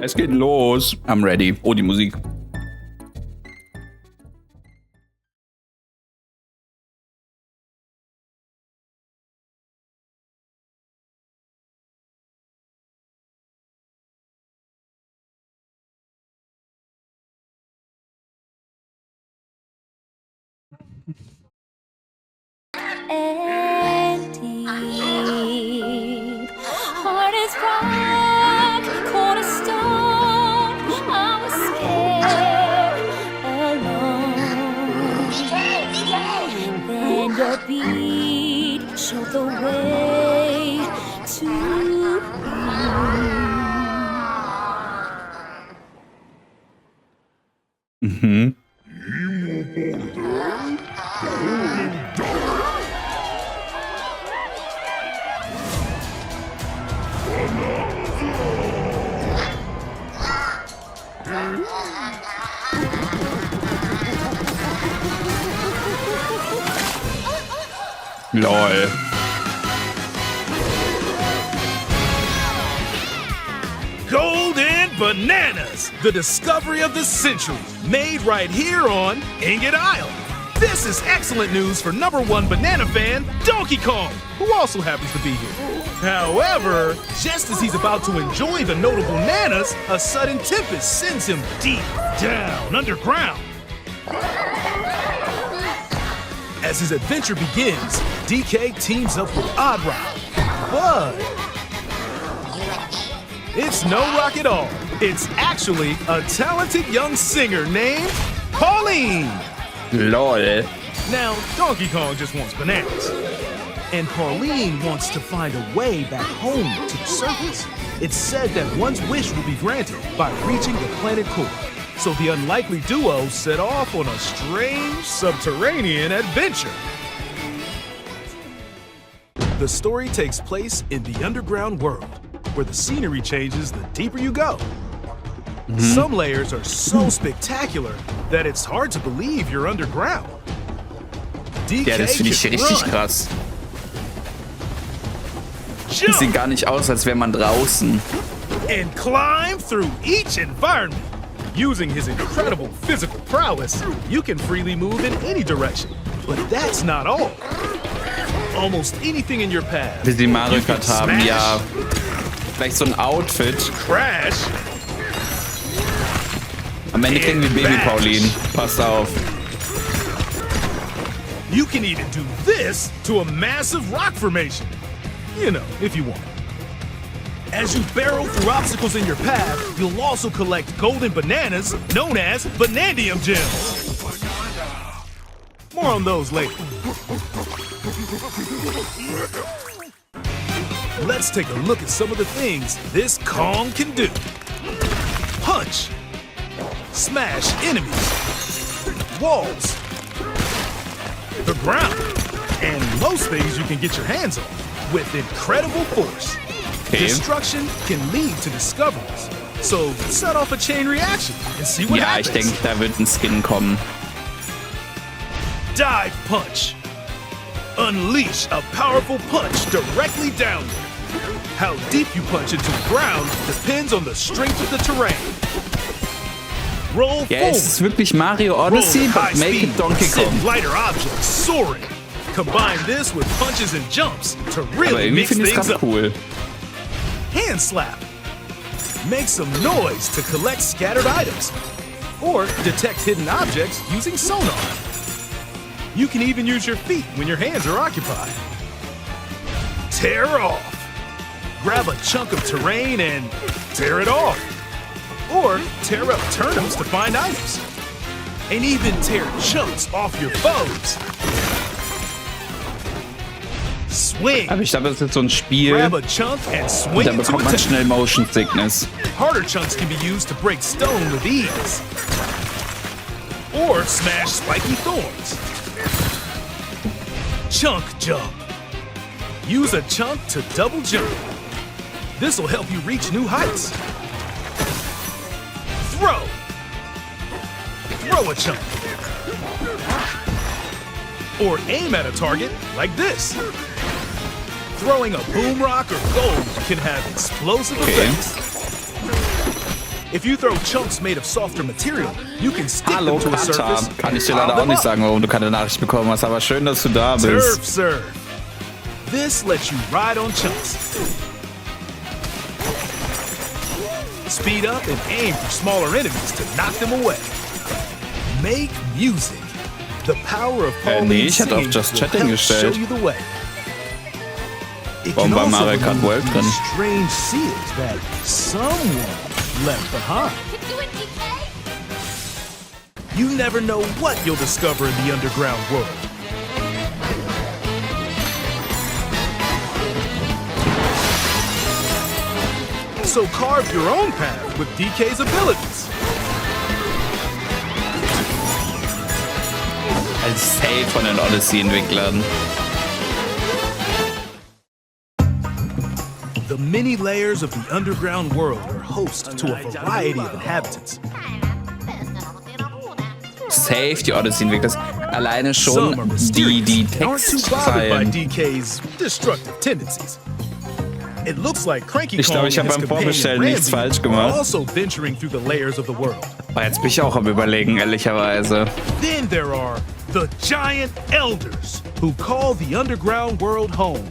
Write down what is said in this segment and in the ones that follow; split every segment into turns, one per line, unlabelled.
Es geht los. I'm ready. Oh, die Musik.
And deep, heart is rock, cornerstone. I was scared, alone. Then your beat showed the way to me.
Mhm. Lol.
Golden Bananas, the discovery of the century, made right here on Ingot Isle. This is excellent news for #1 banana fan, Donkey Kong, who also happens to be here. However, just as he's about to enjoy the notable nanas, a sudden tempest sends him deep down underground. As his adventure begins, DK teams up with Oddrod, but it's no rock at all. It's actually a talented young singer named Pauline.
Lol.
Now, Donkey Kong just wants bananas. And Pauline wants to find a way back home to the surface. It's said that one's wish will be granted by reaching the planet core. So the unlikely duo set off on a strange subterranean adventure. The story takes place in the underground world, where the scenery changes the deeper you go. Some layers are so spectacular that it's hard to believe you're underground. DK
Ja, das finde ich
can
richtig
run,
krass. Das
jump,
sieht gar nicht aus, als wäre man draußen.
and climb through each environment. Using his incredible physical prowess, you can freely move in any direction. But that's not all. Almost anything in your path.
Wie sie Mario
you can
Kart haben,
smash,
ja. Vielleicht so ein Outfit.
crash,
Am Ende kriegen wir Baby Pauline. Passt auf.
you can even do this to a massive rock formation. You know, if you want. As you barrel through obstacles in your path, you'll also collect golden bananas known as Banandium gems. More on those later. Let's take a look at some of the things this Kong can do. Punch. Smash enemies. Walls. The ground. And most things you can get your hands on with incredible force.
Okay.
Destruction can lead to discoveries. So set off a chain reaction and see what
Ja, ich
happens.
denke, da wird ein Skin kommen.
Dive punch. Unleash a powerful punch directly downward. How deep you punch into the ground depends on the strength of the terrain. Roll
Ja,
forward.
es ist wirklich Mario Odyssey,
Roll
but
high
make
speed.
it Donkey Kong.
Send lighter objects soaring. Combine this with punches and jumps to
Aber
really
irgendwie
mix
finde ich es
things
ganz
up.
cool.
Hand slap. Make some noise to collect scattered items. Or detect hidden objects using sonar. You can even use your feet when your hands are occupied. Tear off. Grab a chunk of terrain and tear it off. Or tear up turnips to find items. And even tear chunks off your foes. Swing.
Aber ich glaube, das ist jetzt so ein Spiel,
Grab a chunk and
und
swing
da
it to
bekommt man
attack.
schnell Motion Sickness.
Harder chunks can be used to break stone with ease. Or smash spiky thorns. Chunk jump. Use a chunk to double jump. This will help you reach new heights. Throw. Throw a chunk. Or aim at a target like this. Throwing a boom rock or gold can have explosive
Okay.
effects. If you throw chunks made of softer material, you can stick
Hallo
them to a
Kata.
surface.
Kann ich dir
and
leider
pile
auch
them
nicht
up.
sagen, warum du keine Nachricht bekommen hast, aber schön, dass du da
Turf
bist.
serve. This lets you ride on chunks. Speed up and aim for smaller enemies to knock them away. Make music. The power of
Nee,
Pauline's
ich hätte auf
singing
Just
will
Chatting
help show
gestellt.
you the way. It
Warum
can
war
also
Mario Kart
remove
World drin?
these strange seals that someone left behind.
Can do it, DK!
You never know what you'll discover in the underground world. So carve your own path with DK's abilities.
Als Safe von den Odyssey-Entwicklern.
The many layers of the underground world are host to a variety of inhabitants.
Safe die Odyssey-Entwickler. Alleine
Some are
schon
mysterious
die
and aren't too bothered by
Textzeilen.
DK's destructive tendencies. It looks like Cranky
Ich
Kong
glaube, ich
and
habe
his
beim Vorbestellen
companion
nichts
Randy
falsch
are
gemacht.
also venturing through the layers of the world.
Aber jetzt bin ich auch am Überlegen, ehrlicherweise.
Then there are the giant elders who call the underground world home.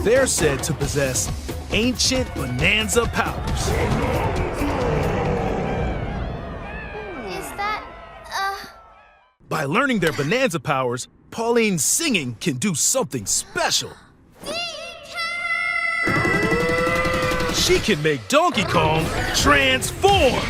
They're said to possess ancient Bananza powers.
Is that,
By learning their Bananza powers, Pauline's singing can do something special. She can make Donkey Kong transform!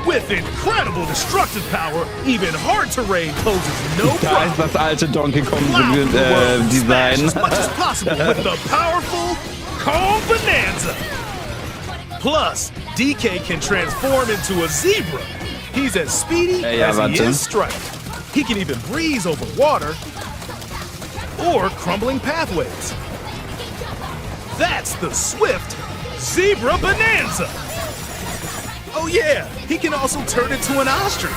With incredible destructive power, even hard terrain poses no
Da ist
problem.
das alte Donkey Kong
Plow through the world and smash
Design.
as much as possible with the powerful Kong Bananza. Plus, DK can transform into a zebra. He's as speedy
Ja,
as he
warte.
is striped. He can even breeze over water or crumbling pathways. That's the swift Zebra Bananza. Oh yeah, he can also turn into an ostrich.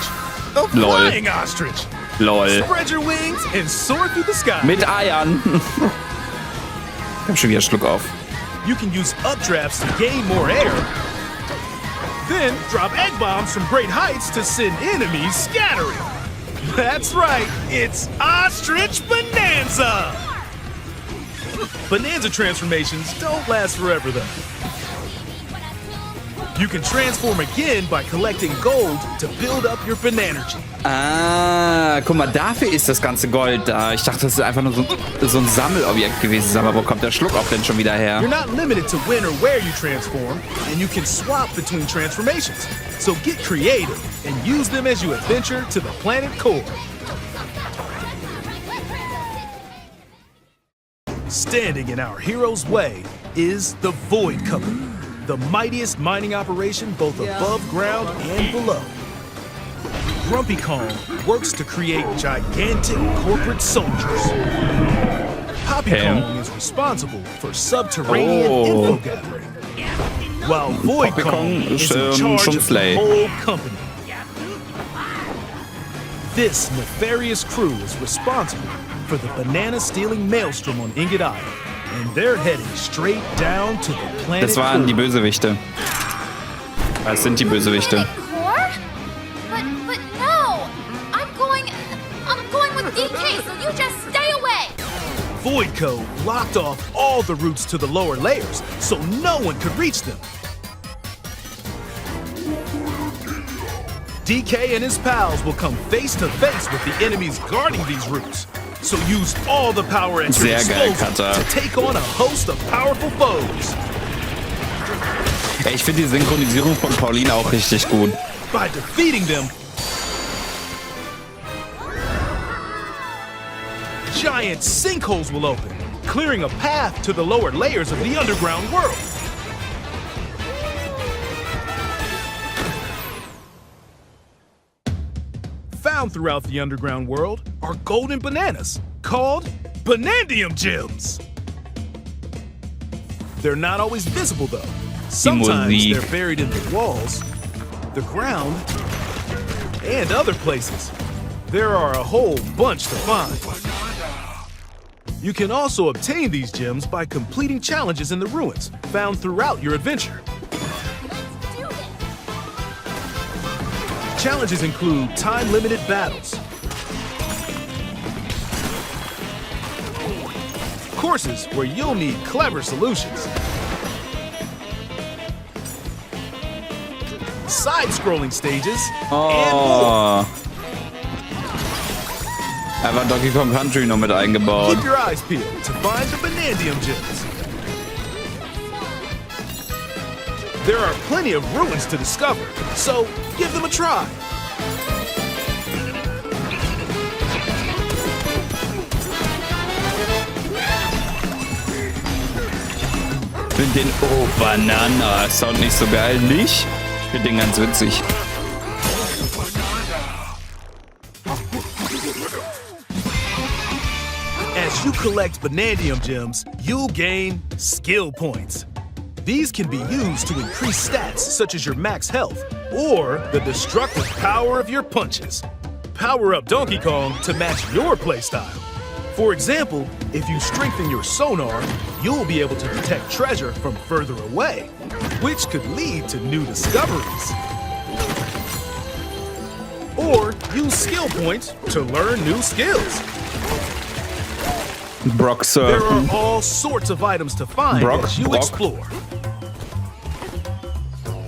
A
Lol.
flying ostrich.
Lol.
Spread your wings and soar through the sky.
Mit Eiern. Ich hab schon wieder Schluck auf.
You can use updrafts to gain more air. Then drop egg bombs from great heights to send enemies scattering. That's right, it's Ostrich Bananza! Bananza transformations don't last forever though. You can transform again by collecting gold to build up your Banergy.
Ah, guck mal, dafür ist das ganze Gold da. Ich dachte, das ist einfach nur so ein Sammelobjekt gewesen. Sag mal, wo kommt der Schluck auf denn schon wieder her?
You're not limited to when or where you transform, and you can swap between transformations. So get creative and use them as you adventure to the planet core. Standing in our hero's way is the Void Company, the mightiest mining operation both above ground and below. Grumpy Kong works to create gigantic corporate soldiers. Poppy
Okay.
Kong is responsible for subterranean
Oh.
info gathering, while Void
Poppy
Kong
Kong
is
ist,
in charge
schon
of the
Slay.
whole company. This nefarious crew is responsible for the banana-stealing maelstrom on Ingot Island, and they're heading straight down to the planet
Das waren die
core.
Bösewichte. Das sind die Bösewichte.
Core? But no! I'm going with DK, so you just stay away!
Voidco blocked off all the routes to the lower layers, so no one could reach them. DK and his pals will come face to face with the enemies guarding these routes. So use all the power at your
Sehr geil,
disposal
Kata.
to take on a host of powerful foes.
Ey, ich finde die Synchronisierung von Pauline auch richtig gut.
By defeating them, giant sinkholes will open, clearing a path to the lower layers of the underground world. Found throughout the underground world are golden bananas called Banandium gems. They're not always visible though. Sometimes
Musik.
they're buried in the walls, the ground, and other places. There are a whole bunch to find. You can also obtain these gems by completing challenges in the ruins found throughout your adventure.
Let's do this.
Challenges include time-limited battles, courses where you'll need clever solutions, side-scrolling stages, and more.
Einfach Donkey Kong Country noch mit eingebaut.
Keep your eyes peeled to find the Bananza gems. There are plenty of ruins to discover, so give them a try.
Ich finde den Banana Sound nicht so geil, nicht? Ich finde den ganz witzig.
As you collect Bananza gems, you'll gain skill points. These can be used to increase stats such as your max health or the destructive power of your punches. Power up Donkey Kong to match your playstyle. For example, if you strengthen your sonar, you'll be able to detect treasure from further away, which could lead to new discoveries. Or use skill points to learn new skills.
Brock
There
surfen.
are all sorts of items to find as you explore.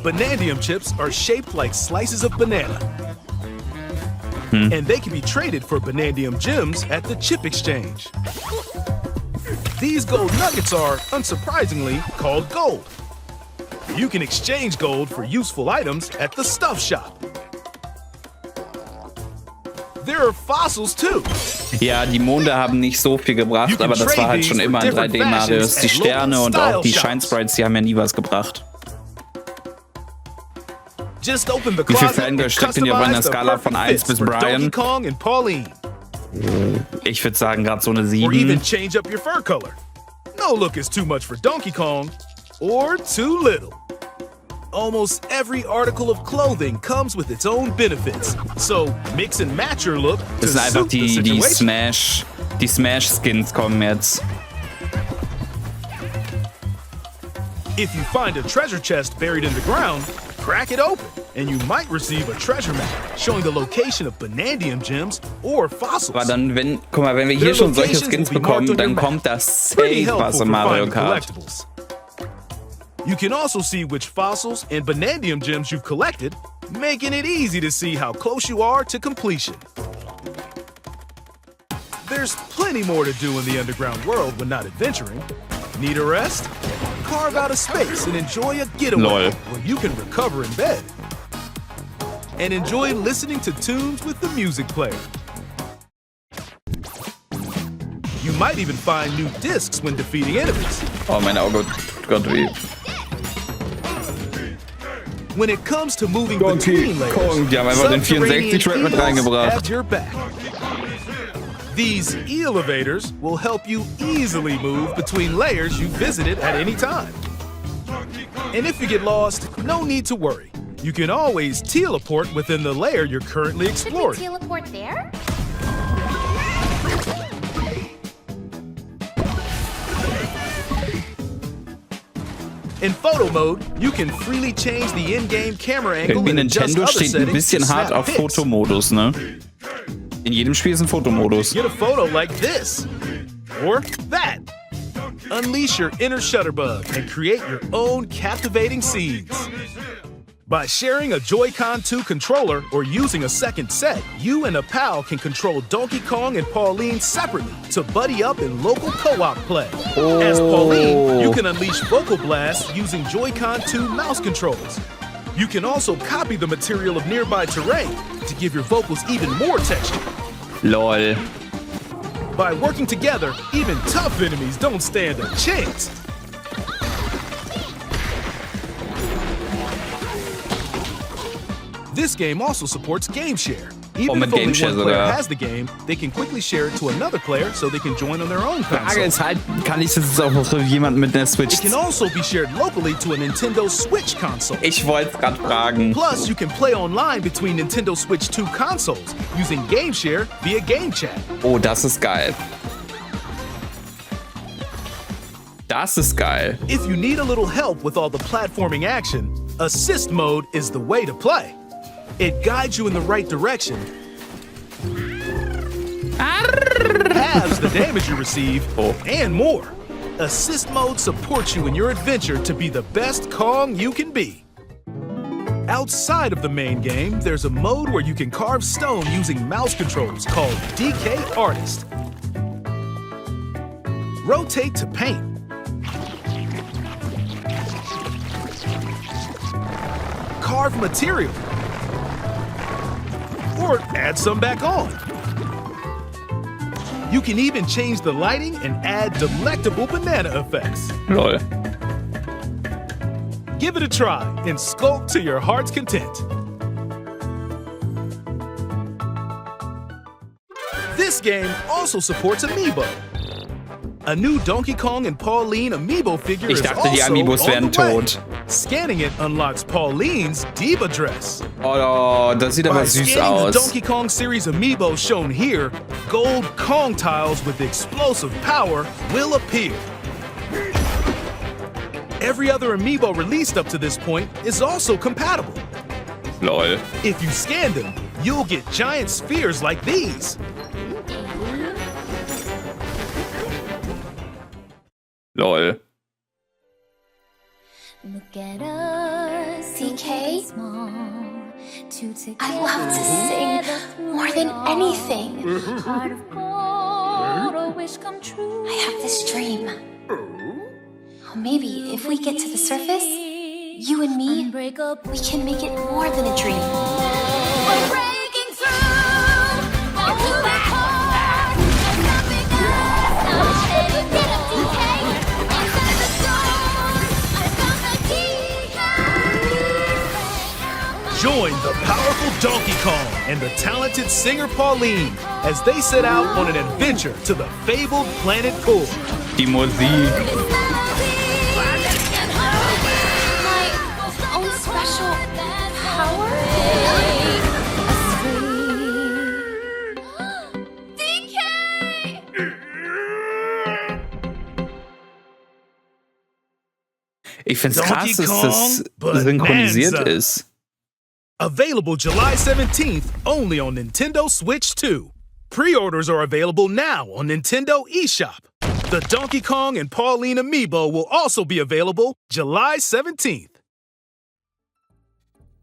Bananza chips are shaped like slices of banana. And they can be traded for Bananza gems at the chip exchange. These gold nuggets are, unsurprisingly, called gold. You can exchange gold for useful items at the stuff shop. There are fossils too.
Ja, die Monde haben nicht so viel gebracht, aber das war halt schon immer in 3D-Marios. Die Sterne und auch die Shine-Sprites, die haben ja nie was gebracht.
Just open the
Wie viel
closet and
Fangirl steckt denn hier auf einer
customize the
Skala von
perfect
1
fits
bis
for Donkey
Brian?
Kong and Pauline.
Ich würde sagen, gerade so eine
Or even
7.
change up your fur color. No look is too much for Donkey Kong, or too little. Almost every article of clothing comes with its own benefits, so mix and match your look to
Das sind einfach
suit the
die
situation.
Smash-Skins kommen jetzt.
If you find a treasure chest buried in the ground, crack it open, and you might receive a treasure map showing the location of Bananza gems or fossils.
Aber dann, guck mal, wenn wir hier schon solche Skins bekommen, dann kommt das
Pretty
safe
helpful
was
for
in Mario
finding
Kart.
collectibles. You can also see which fossils and Bananza gems you've collected, making it easy to see how close you are to completion. There's plenty more to do in the underground world when not adventuring. Need a rest? Carve out a space and enjoy a getaway
Lol.
where you can recover in bed. And enjoy listening to tunes with the music player. You might even find new discs when defeating enemies.
Oh, mein Auge tut Gott weh.
When it comes to moving
Donkey
between layers,
Kong, die haben einfach den
subterranean
64-Track mit
eels
reingebracht.
have your back. These elevators will help you easily move between layers you visited at any time. And if you get lost, no need to worry. You can always teleport within the layer you're currently
Should we
exploring.
teleport there?
In photo mode, you can freely change the in-game camera angle
Irgendwie
and adjust
Nintendo
other
steht ein
settings to
bisschen hart
snap
auf
pics.
Fotomodus, ne? In jedem Spiel ist ein Fotomodus.
Get a photo like this or that. Unleash your inner shutterbug and create your own captivating scenes. By sharing a Joy-Con 2 controller or using a second set, you and a pal can control Donkey Kong and Pauline separately to buddy up in local co-op play. As Pauline, you can unleash vocal blasts using Joy-Con 2 mouse controls. You can also copy the material of nearby terrain to give your vocals even more texture.
Lol.
By working together, even tough enemies don't stand a chance. This game also supports game share. Even
mit
if only
Game Share
one player
sogar.
has the game, they can quickly share it to another player so they can join on their own
Frage
console.
ist halt, kann ich das jetzt auch für jemand mit einer Switch?
It can also be shared locally to a Nintendo Switch console.
Ich wollte es gerade fragen.
Plus, you can play online between Nintendo Switch 2 consoles using Game Share via Game Chat.
Oh, das ist geil. Das ist geil.
If you need a little help with all the platforming action, Assist Mode is the way to play. It guides you in the right direction, halves the damage you receive, and more. Assist Mode supports you in your adventure to be the best Kong you can be. Outside of the main game, there's a mode where you can carve stone using mouse controls called DK Artist. Rotate to paint. Carve material. Or add some back on. You can even change the lighting and add delectable banana effects.
Lol.
Give it a try and sculpt to your heart's content. This game also supports Amiibo. A new Donkey Kong and Pauline Amiibo figure
Ich
is
dachte, die
also
Amiibos
on
wären
the way.
tot.
Scanning it unlocks Pauline's Diva dress.
Oh, das sieht aber
By
süß
scanning the
aus.
Donkey Kong series Amiibo shown here, gold Kong tiles with explosive power will appear. Every other Amiibo released up to this point is also compatible.
Lol.
If you scan them, you'll get giant spheres like these.
Lol.
Look at us,
DK?
I
love to sing more than anything. I have this dream. Oh, maybe if we get to the surface, you and me, we can make it more than a dream.
We're breaking through onto the core. There's nothing else started. Get up, DK. Inside the storm. I found the key.
Join the powerful Donkey Kong and the talented singer Pauline as they set out on an adventure to the fabled planet Core.
Die Musik.
My own special power?
DK!
Ich find's krass,
Donkey
dass das
Kong
synchronisiert
Bananza.
ist.
Available July 17th only on Nintendo Switch 2. Pre-orders are available now on Nintendo eShop. The Donkey Kong and Pauline Amiibo will also be available July 17th.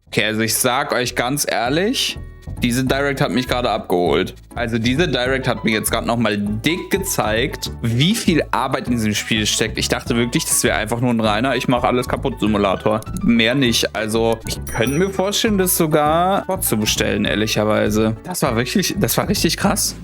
Okay, also ich sag euch ganz ehrlich, diese Direct hat mich gerade abgeholt. Also diese Direct hat mir jetzt gerade nochmal dick gezeigt, wie viel Arbeit in diesem Spiel steckt. Ich dachte wirklich, das wäre einfach nur ein reiner Ich mache alles kaputt Simulator. Mehr nicht. Also ich könnte mir vorstellen, das sogar vorzubestellen, ehrlicherweise. Das war richtig krass.